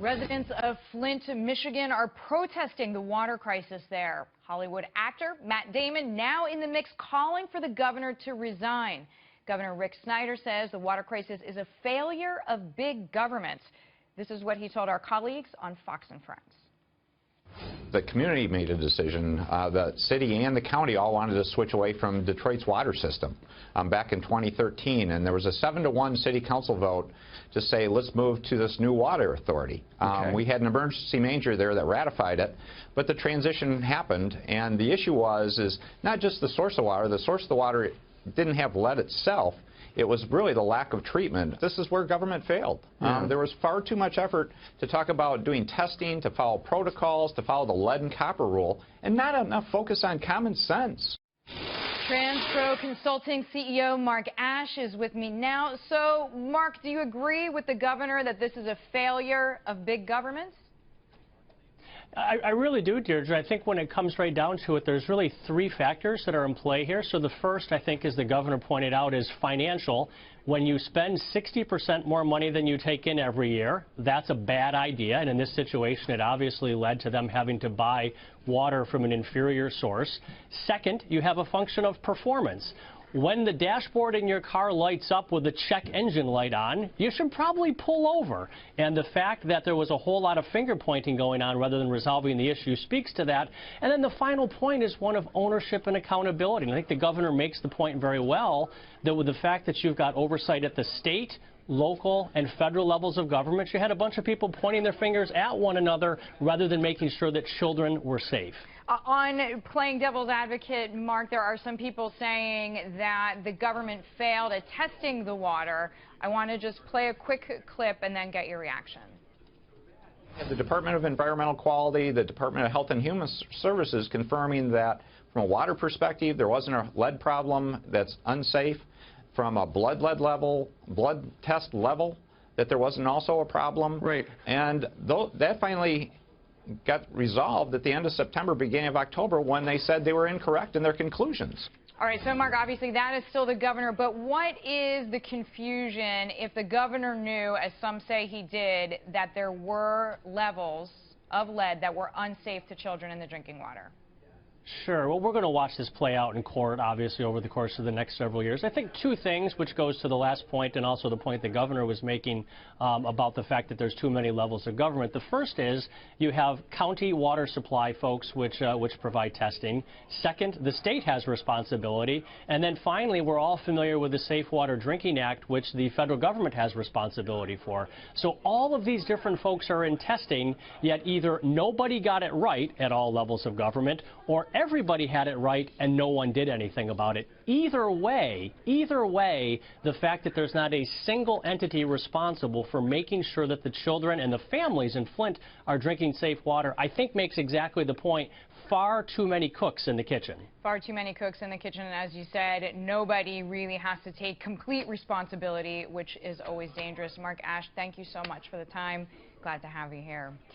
Residents of Flint, Michigan are protesting the water crisis there. Hollywood actor Matt Damon now in the mix, calling for the governor to resign. Governor Rick Snyder says the water crisis is a failure of big government. This is what he told our colleagues on Fox and Friends. The community made a decision. The city and the county all wanted to switch away from Detroit's water system back in 2013, and there was a 7-to-1 city council vote to say let's move to this new water authority. We had an emergency manager there that ratified it, but the transition happened, and the issue is not just the source of water. The source of the water didn't have lead itself. It was really the lack of treatment. This is where government failed. There was far too much effort to talk about doing testing, to follow protocols, to follow the lead and copper rule, and not enough focus on common sense. TransPro Consulting CEO Mark Aesch is with me now. So, Mark, do you agree with the governor that this is a failure of big governments? I really do, Deirdre. I think when it comes right down to it, there's really three factors that are in play here. So the first, I think, as the governor pointed out, is financial. When you spend 60% more money than you take in every year, that's a bad idea. And in this situation, it obviously led to them having to buy water from an inferior source. Second, you have a function of performance. When the dashboard in your car lights up with the check engine light on, you should probably pull over. And the fact that there was a whole lot of finger pointing going on rather than resolving the issue speaks to that. And then the final point is one of ownership and accountability. And I think the governor makes the point very well that with the fact that you've got oversight at the state, local, and federal levels of government, you had a bunch of people pointing their fingers at one another rather than making sure that children were safe. On playing devil's advocate, Mark, there are some people saying that the government failed at testing the water. I want to just play a quick clip and then get your reaction. The Department of Environmental Quality, the Department of Health and Human Services confirming that from a water perspective, there wasn't a lead problem that's unsafe. From a blood test level, that there wasn't also a problem. Right. And that finally got resolved at the end of September, beginning of October, when they said they were incorrect in their conclusions. All right, so Mark, obviously that is still the governor, but what is the confusion if the governor knew, as some say he did, that there were levels of lead that were unsafe to children in the drinking water? Sure. Well, we're going to watch this play out in court, obviously, over the course of the next several years. I think two things, which goes to the last point and also the point the governor was making about the fact that there's too many levels of government. The first is you have county water supply folks which provide testing. Second, the state has responsibility. And then finally, we're all familiar with the Safe Water Drinking Act, which the federal government has responsibility for. So all of these different folks are in testing, yet either nobody got it right at all levels of government, or everybody had it right and no one did anything about it. Either way, the fact that there's not a single entity responsible for making sure that the children and the families in Flint are drinking safe water, I think makes exactly the point. Far too many cooks in the kitchen. Far too many cooks in the kitchen, and as you said, nobody really has to take complete responsibility, which is always dangerous. Mark Aesch, thank you so much for the time. Glad to have you here.